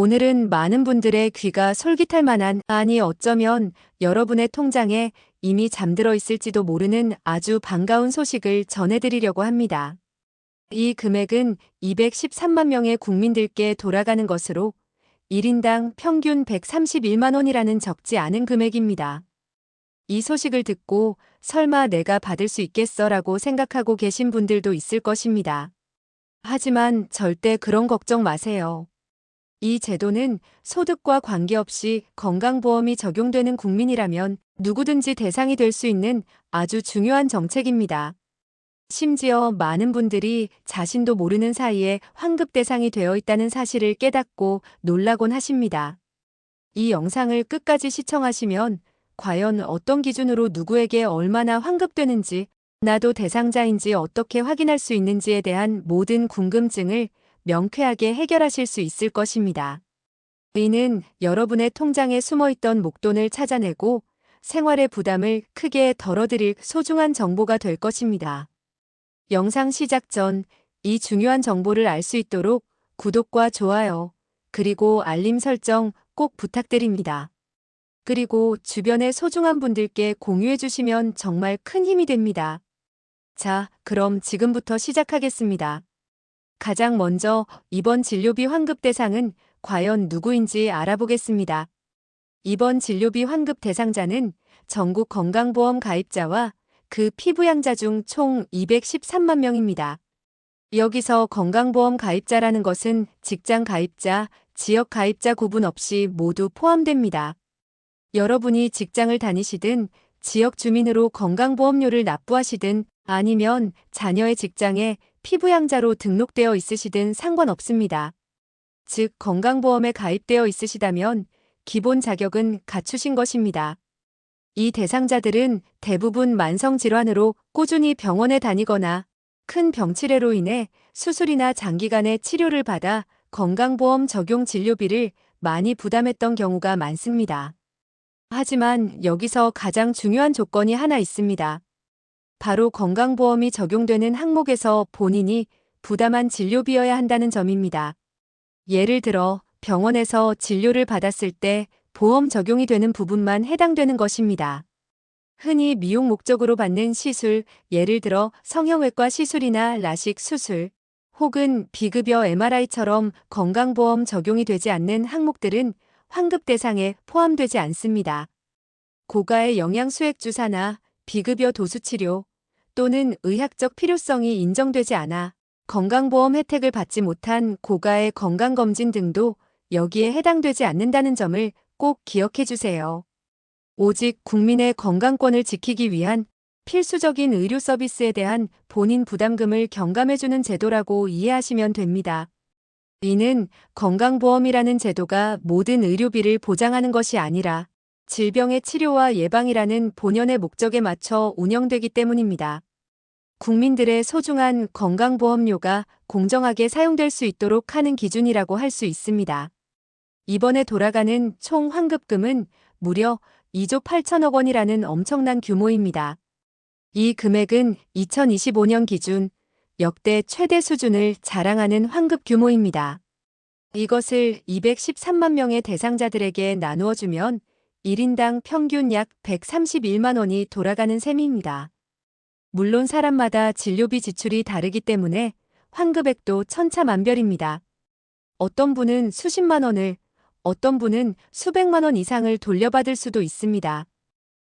오늘은 많은 분들의 귀가 솔깃할 만한, 아니 어쩌면 여러분의 통장에 이미 잠들어 있을지도 모르는 아주 반가운 소식을 전해드리려고 합니다. 이 금액은 213만 명의 국민들께 돌아가는 것으로 1인당 평균 131만 원이라는 적지 않은 금액입니다. 이 소식을 듣고 설마 내가 받을 수 있겠어라고 생각하고 계신 분들도 있을 것입니다. 하지만 절대 그런 걱정 마세요. 이 제도는 소득과 관계없이 건강보험이 적용되는 국민이라면 누구든지 대상이 될 수 있는 아주 중요한 정책입니다. 심지어 많은 분들이 자신도 모르는 사이에 환급 대상이 되어 있다는 사실을 깨닫고 놀라곤 하십니다. 이 영상을 끝까지 시청하시면 과연 어떤 기준으로 누구에게 얼마나 환급되는지, 나도 대상자인지 어떻게 확인할 수 있는지에 대한 모든 궁금증을 명쾌하게 해결하실 수 있을 것입니다. 이는 여러분의 통장에 숨어있던 목돈을 찾아내고 생활의 부담을 크게 덜어드릴 소중한 정보가 될 것입니다. 영상 시작 전 이 중요한 정보를 알 수 있도록 구독과 좋아요, 그리고 알림 설정 꼭 부탁드립니다. 그리고 주변의 소중한 분들께 공유해 주시면 정말 큰 힘이 됩니다. 자, 그럼 지금부터 시작하겠습니다. 가장 먼저 이번 진료비 환급 대상은 과연 누구인지 알아보겠습니다. 이번 진료비 환급 대상자는 전국 건강보험 가입자와 그 피부양자 중 총 213만 명입니다. 여기서 건강보험 가입자라는 것은 직장 가입자, 지역 가입자 구분 없이 모두 포함됩니다. 여러분이 직장을 다니시든 지역 주민으로 건강보험료를 납부하시든 아니면 자녀의 직장에 피부양자로 등록되어 있으시든 상관없습니다. 즉, 건강보험에 가입되어 있으시다면 기본 자격은 갖추신 것입니다. 이 대상자들은 대부분 만성질환으로 꾸준히 병원에 다니거나 큰 병치레로 인해 수술이나 장기간의 치료를 받아 건강보험 적용 진료비를 많이 부담했던 경우가 많습니다. 하지만 여기서 가장 중요한 조건이 하나 있습니다. 바로 건강보험이 적용되는 항목에서 본인이 부담한 진료비여야 한다는 점입니다. 예를 들어 병원에서 진료를 받았을 때 보험 적용이 되는 부분만 해당되는 것입니다. 흔히 미용 목적으로 받는 시술, 예를 들어 성형외과 시술이나 라식 수술, 혹은 비급여 MRI처럼 건강보험 적용이 되지 않는 항목들은 환급 대상에 포함되지 않습니다. 고가의 영양수액 주사나 비급여 도수치료 또는 의학적 필요성이 인정되지 않아 건강보험 혜택을 받지 못한 고가의 건강검진 등도 여기에 해당되지 않는다는 점을 꼭 기억해 주세요. 오직 국민의 건강권을 지키기 위한 필수적인 의료 서비스에 대한 본인 부담금을 경감해주는 제도라고 이해하시면 됩니다. 이는 건강보험이라는 제도가 모든 의료비를 보장하는 것이 아니라 질병의 치료와 예방이라는 본연의 목적에 맞춰 운영되기 때문입니다. 국민들의 소중한 건강보험료가 공정하게 사용될 수 있도록 하는 기준이라고 할 수 있습니다. 이번에 돌아가는 총 환급금은 무려 2조 8천억 원이라는 엄청난 규모입니다. 이 금액은 2025년 기준 역대 최대 수준을 자랑하는 환급 규모입니다. 이것을 213만 명의 대상자들에게 나누어주면 1인당 평균 약 131만 원이 돌아가는 셈입니다. 물론 사람마다 진료비 지출이 다르기 때문에 환급액도 천차만별입니다. 어떤 분은 수십만 원을, 어떤 분은 수백만 원 이상을 돌려받을 수도 있습니다.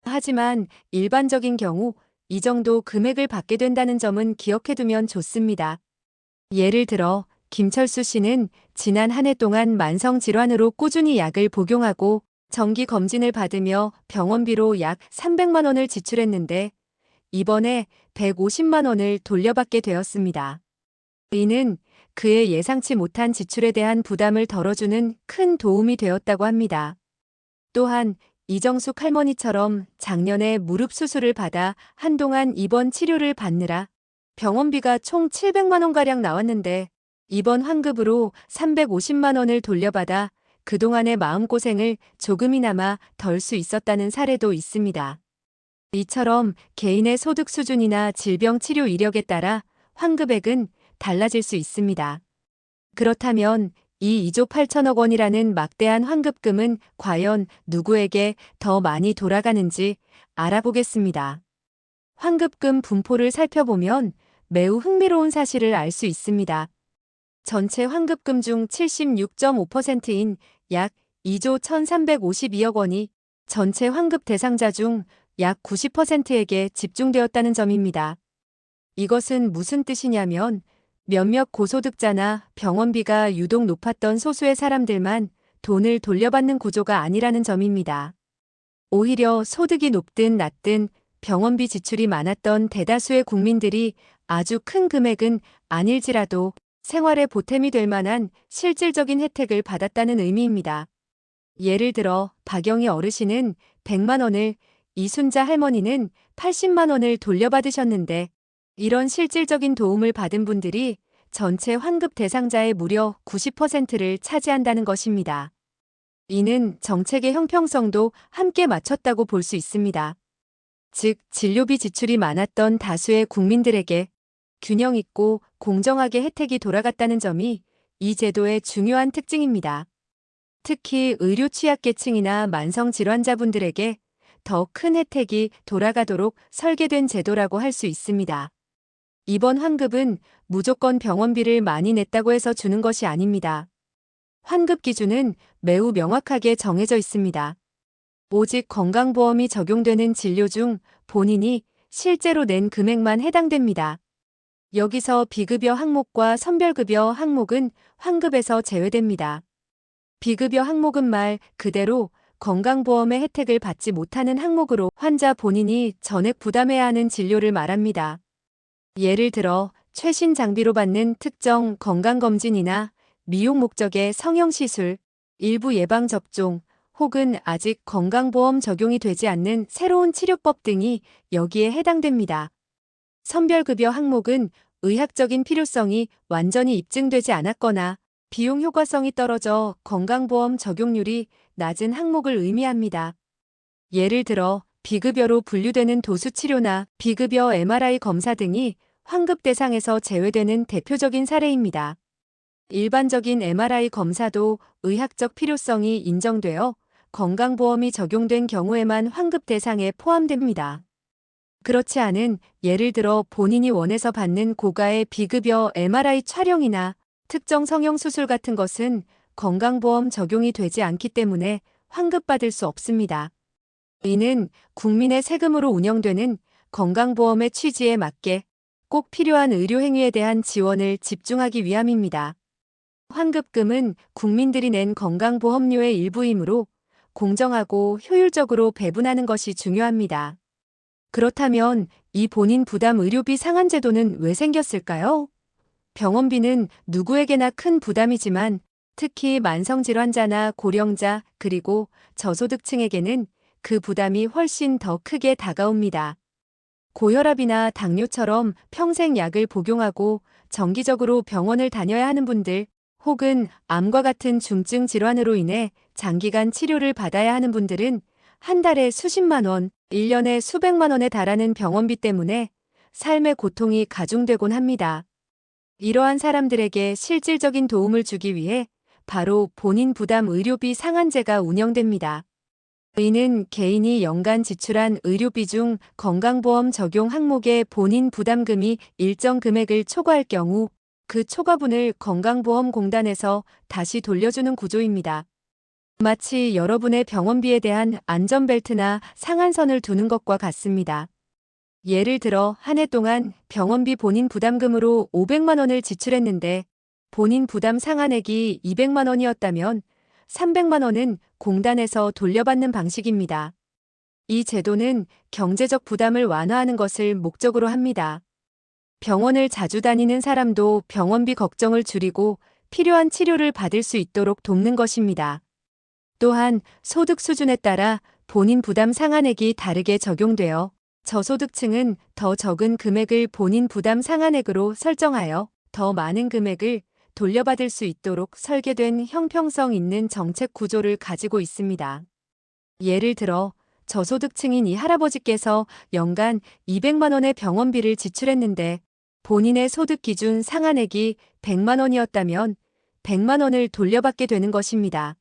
하지만 일반적인 경우 이 정도 금액을 받게 된다는 점은 기억해두면 좋습니다. 예를 들어 김철수 씨는 지난 한 해 동안 만성질환으로 꾸준히 약을 복용하고 정기 검진을 받으며 병원비로 약 300만 원을 지출했는데 이번에 150만 원을 돌려받게 되었습니다. 이는 그의 예상치 못한 지출에 대한 부담을 덜어주는 큰 도움이 되었다고 합니다. 또한 이정숙 할머니처럼 작년에 무릎 수술을 받아 한동안 입원 치료를 받느라 병원비가 총 700만 원가량 나왔는데 이번 환급으로 350만 원을 돌려받아 그동안의 마음고생을 조금이나마 덜 수 있었다는 사례도 있습니다. 이처럼 개인의 소득 수준이나 질병 치료 이력에 따라 환급액은 달라질 수 있습니다. 그렇다면 이 2조 8천억 원이라는 막대한 환급금은 과연 누구에게 더 많이 돌아가는지 알아보겠습니다. 환급금 분포를 살펴보면 매우 흥미로운 사실을 알 수 있습니다. 전체 환급금 중 76.5%인 약 2조 1,352억 원이 전체 환급 대상자 중 약 90%에게 집중되었다는 점입니다. 이것은 무슨 뜻이냐면 몇몇 고소득자나 병원비가 유독 높았던 소수의 사람들만 돈을 돌려받는 구조가 아니라는 점입니다. 오히려 소득이 높든 낮든 병원비 지출이 많았던 대다수의 국민들이 아주 큰 금액은 아닐지라도 생활에 보탬이 될 만한 실질적인 혜택을 받았다는 의미입니다. 예를 들어 박영희 어르신은 100만 원을, 이순자 할머니는 80만 원을 돌려받으셨는데 이런 실질적인 도움을 받은 분들이 전체 환급 대상자의 무려 90%를 차지한다는 것입니다. 이는 정책의 형평성도 함께 맞췄다고 볼 수 있습니다. 즉, 진료비 지출이 많았던 다수의 국민들에게 균형 있고 공정하게 혜택이 돌아갔다는 점이 이 제도의 중요한 특징입니다. 특히 의료 취약계층이나 만성질환자분들에게 더 큰 혜택이 돌아가도록 설계된 제도라고 할 수 있습니다. 이번 환급은 무조건 병원비를 많이 냈다고 해서 주는 것이 아닙니다. 환급 기준은 매우 명확하게 정해져 있습니다. 오직 건강보험이 적용되는 진료 중 본인이 실제로 낸 금액만 해당됩니다. 여기서 비급여 항목과 선별급여 항목은 환급에서 제외됩니다. 비급여 항목은 말 그대로 건강보험의 혜택을 받지 못하는 항목으로 환자 본인이 전액 부담해야 하는 진료를 말합니다. 예를 들어 최신 장비로 받는 특정 건강검진이나 미용 목적의 성형시술, 일부 예방접종, 혹은 아직 건강보험 적용이 되지 않는 새로운 치료법 등이 여기에 해당됩니다. 선별급여 항목은 의학적인 필요성이 완전히 입증되지 않았거나 비용 효과성이 떨어져 건강보험 적용률이 낮은 항목을 의미합니다. 예를 들어 비급여로 분류되는 도수치료나 비급여 MRI 검사 등이 환급 대상에서 제외되는 대표적인 사례입니다. 일반적인 MRI 검사도 의학적 필요성이 인정되어 건강보험이 적용된 경우에만 환급 대상에 포함됩니다. 그렇지 않은 예를 들어 본인이 원해서 받는 고가의 비급여 MRI 촬영이나 특정 성형수술 같은 것은 건강보험 적용이 되지 않기 때문에 환급받을 수 없습니다. 이는 국민의 세금으로 운영되는 건강보험의 취지에 맞게 꼭 필요한 의료행위에 대한 지원을 집중하기 위함입니다. 환급금은 국민들이 낸 건강보험료의 일부이므로 공정하고 효율적으로 배분하는 것이 중요합니다. 그렇다면 이 본인 부담 의료비 상한 제도는 왜 생겼을까요? 병원비는 누구에게나 큰 부담이지만 특히 만성질환자나 고령자 그리고 저소득층에게는 그 부담이 훨씬 더 크게 다가옵니다. 고혈압이나 당뇨처럼 평생 약을 복용하고 정기적으로 병원을 다녀야 하는 분들, 혹은 암과 같은 중증 질환으로 인해 장기간 치료를 받아야 하는 분들은 한 달에 수십만 원, 1년에 수백만 원에 달하는 병원비 때문에 삶의 고통이 가중되곤 합니다. 이러한 사람들에게 실질적인 도움을 주기 위해 바로 본인 부담 의료비 상한제가 운영됩니다. 이는 개인이 연간 지출한 의료비 중 건강보험 적용 항목의 본인 부담금이 일정 금액을 초과할 경우 그 초과분을 건강보험공단에서 다시 돌려주는 구조입니다. 마치 여러분의 병원비에 대한 안전벨트나 상한선을 두는 것과 같습니다. 예를 들어 한 해 동안 병원비 본인 부담금으로 500만 원을 지출했는데 본인 부담 상한액이 200만 원이었다면 300만 원은 공단에서 돌려받는 방식입니다. 이 제도는 경제적 부담을 완화하는 것을 목적으로 합니다. 병원을 자주 다니는 사람도 병원비 걱정을 줄이고 필요한 치료를 받을 수 있도록 돕는 것입니다. 또한 소득 수준에 따라 본인 부담 상한액이 다르게 적용되어 저소득층은 더 적은 금액을 본인 부담 상한액으로 설정하여 더 많은 금액을 돌려받을 수 있도록 설계된 형평성 있는 정책 구조를 가지고 있습니다. 예를 들어 저소득층인 이 할아버지께서 연간 200만 원의 병원비를 지출했는데 본인의 소득 기준 상한액이 100만 원이었다면 100만 원을 돌려받게 되는 것입니다.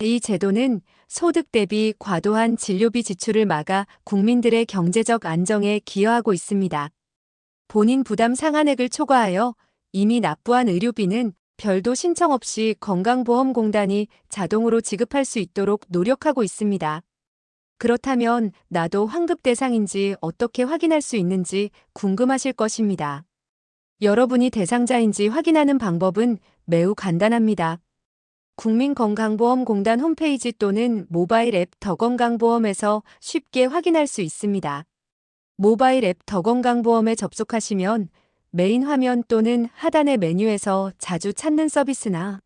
이 제도는 소득 대비 과도한 진료비 지출을 막아 국민들의 경제적 안정에 기여하고 있습니다. 본인 부담 상한액을 초과하여 이미 납부한 의료비는 별도 신청 없이 건강보험공단이 자동으로 지급할 수 있도록 노력하고 있습니다. 그렇다면 나도 환급 대상인지 어떻게 확인할 수 있는지 궁금하실 것입니다. 여러분이 대상자인지 확인하는 방법은 매우 간단합니다. 국민건강보험공단 홈페이지 또는 모바일 앱 더건강보험에서 쉽게 확인할 수 있습니다. 모바일 앱 더건강보험에 접속하시면 메인 화면 또는 하단의 메뉴에서 자주 찾는 서비스나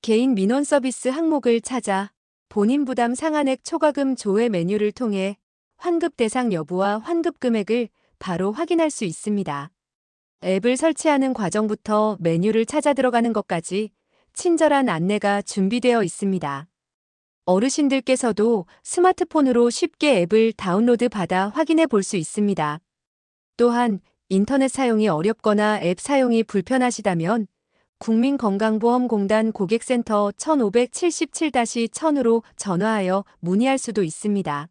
개인 민원 서비스 항목을 찾아 본인 부담 상한액 초과금 조회 메뉴를 통해 환급 대상 여부와 환급 금액을 바로 확인할 수 있습니다. 앱을 설치하는 과정부터 메뉴를 찾아 들어가는 것까지 친절한 안내가 준비되어 있습니다. 어르신들께서도 스마트폰으로 쉽게 앱을 다운로드 받아 확인해 볼 수 있습니다. 또한 인터넷 사용이 어렵거나 앱 사용이 불편하시다면 국민건강보험공단 고객센터 1577-1000으로 전화하여 문의할 수도 있습니다.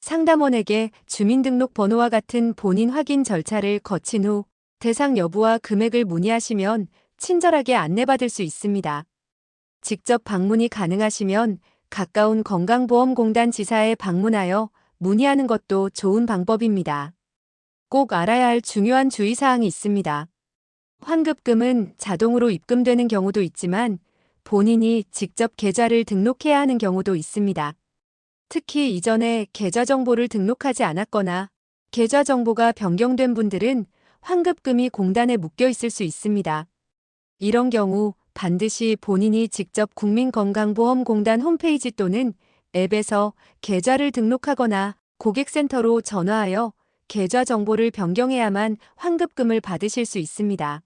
상담원에게 주민등록번호와 같은 본인 확인 절차를 거친 후 대상 여부와 금액을 문의하시면 친절하게 안내받을 수 있습니다. 직접 방문이 가능하시면 가까운 건강보험공단 지사에 방문하여 문의하는 것도 좋은 방법입니다. 꼭 알아야 할 중요한 주의사항이 있습니다. 환급금은 자동으로 입금되는 경우도 있지만 본인이 직접 계좌를 등록해야 하는 경우도 있습니다. 특히 이전에 계좌 정보를 등록하지 않았거나 계좌 정보가 변경된 분들은 환급금이 공단에 묶여 있을 수 있습니다. 이런 경우 반드시 본인이 직접 국민건강보험공단 홈페이지 또는 앱에서 계좌를 등록하거나 고객센터로 전화하여 계좌 정보를 변경해야만 환급금을 받으실 수 있습니다.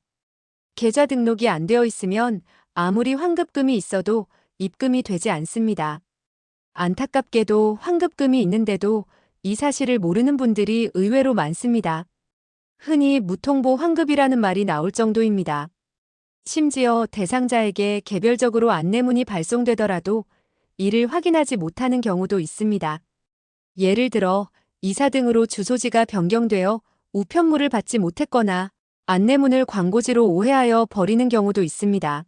계좌 등록이 안 되어 있으면 아무리 환급금이 있어도 입금이 되지 않습니다. 안타깝게도 환급금이 있는데도 이 사실을 모르는 분들이 의외로 많습니다. 흔히 무통보 환급이라는 말이 나올 정도입니다. 심지어 대상자에게 개별적으로 안내문이 발송되더라도 이를 확인하지 못하는 경우도 있습니다. 예를 들어 이사 등으로 주소지가 변경되어 우편물을 받지 못했거나 안내문을 광고지로 오해하여 버리는 경우도 있습니다.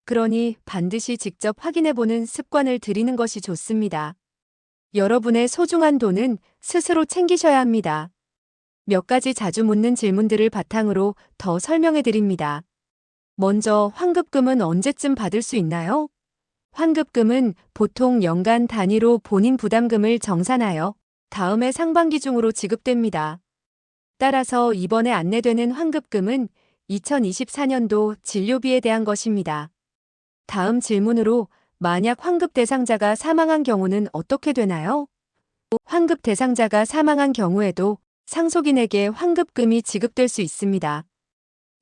그러니 반드시 직접 확인해보는 습관을 들이는 것이 좋습니다. 여러분의 소중한 돈은 스스로 챙기셔야 합니다. 몇 가지 자주 묻는 질문들을 바탕으로 더 설명해 드립니다. 먼저 환급금은 언제쯤 받을 수 있나요? 환급금은 보통 연간 단위로 본인 부담금을 정산하여 다음해 상반기 중으로 지급됩니다. 따라서 이번에 안내되는 환급금은 2024년도 진료비에 대한 것입니다. 다음 질문으로 만약 환급 대상자가 사망한 경우는 어떻게 되나요? 환급 대상자가 사망한 경우에도 상속인에게 환급금이 지급될 수 있습니다.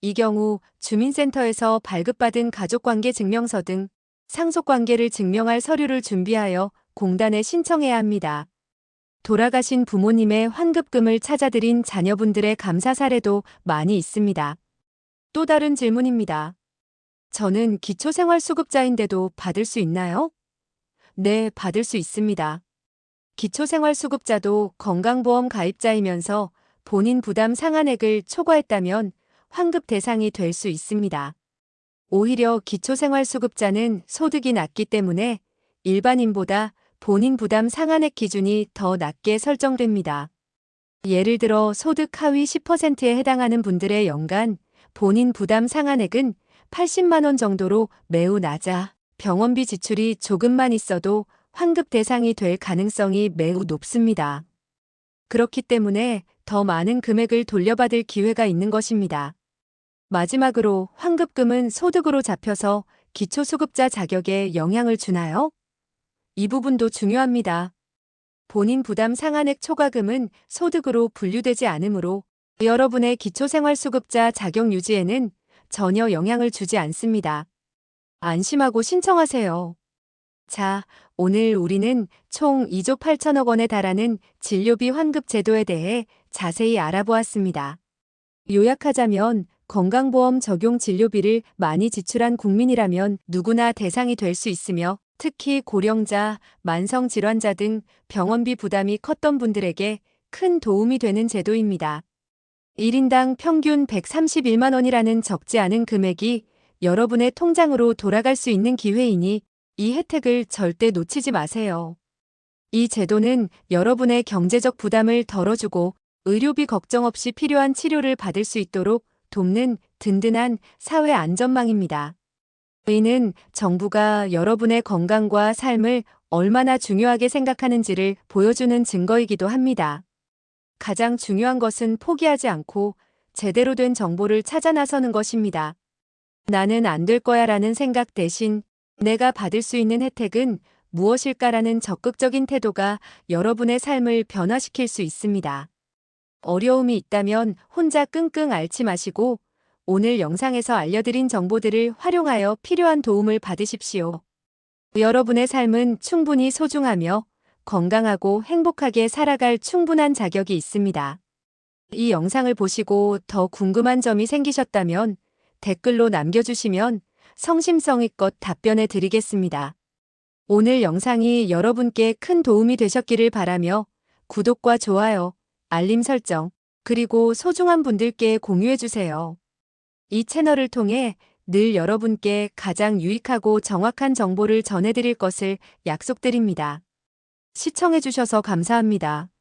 이 경우 주민센터에서 발급받은 가족관계 증명서 등 상속관계를 증명할 서류를 준비하여 공단에 신청해야 합니다. 돌아가신 부모님의 환급금을 찾아드린 자녀분들의 감사 사례도 많이 있습니다. 또 다른 질문입니다. 저는 기초생활수급자인데도 받을 수 있나요? 네, 받을 수 있습니다. 기초생활수급자도 건강보험 가입자이면서 본인 부담 상한액을 초과했다면 환급 대상이 될 수 있습니다. 오히려 기초생활수급자는 소득이 낮기 때문에 일반인보다 본인 부담 상한액 기준이 더 낮게 설정됩니다. 예를 들어 소득 하위 10%에 해당하는 분들의 연간 본인 부담 상한액은 80만 원 정도로 매우 낮아 병원비 지출이 조금만 있어도 환급 대상이 될 가능성이 매우 높습니다. 그렇기 때문에 더 많은 금액을 돌려받을 기회가 있는 것입니다. 마지막으로 환급금은 소득으로 잡혀서 기초수급자 자격에 영향을 주나요? 이 부분도 중요합니다. 본인 부담 상한액 초과금은 소득으로 분류되지 않으므로 여러분의 기초생활수급자 자격 유지에는 전혀 영향을 주지 않습니다. 안심하고 신청하세요. 자, 오늘 우리는 총 2조 8천억 원에 달하는 진료비 환급 제도에 대해 자세히 알아보았습니다. 요약하자면 건강보험 적용 진료비를 많이 지출한 국민이라면 누구나 대상이 될 수 있으며 특히 고령자, 만성질환자 등 병원비 부담이 컸던 분들에게 큰 도움이 되는 제도입니다. 1인당 평균 131만 원이라는 적지 않은 금액이 여러분의 통장으로 돌아갈 수 있는 기회이니 이 혜택을 절대 놓치지 마세요. 이 제도는 여러분의 경제적 부담을 덜어주고 의료비 걱정 없이 필요한 치료를 받을 수 있도록 돕는 든든한 사회 안전망입니다. 이는 정부가 여러분의 건강과 삶을 얼마나 중요하게 생각하는지를 보여주는 증거이기도 합니다. 가장 중요한 것은 포기하지 않고 제대로 된 정보를 찾아 나서는 것입니다. 나는 안 될 거야 라는 생각 대신 내가 받을 수 있는 혜택은 무엇일까라는 적극적인 태도가 여러분의 삶을 변화시킬 수 있습니다. 어려움이 있다면 혼자 끙끙 앓지 마시고 오늘 영상에서 알려드린 정보들을 활용하여 필요한 도움을 받으십시오. 여러분의 삶은 충분히 소중하며 건강하고 행복하게 살아갈 충분한 자격이 있습니다. 이 영상을 보시고 더 궁금한 점이 생기셨다면 댓글로 남겨주시면 성심성의껏 답변해 드리겠습니다. 오늘 영상이 여러분께 큰 도움이 되셨기를 바라며 구독과 좋아요, 알림 설정, 그리고 소중한 분들께 공유해주세요. 이 채널을 통해 늘 여러분께 가장 유익하고 정확한 정보를 전해드릴 것을 약속드립니다. 시청해주셔서 감사합니다.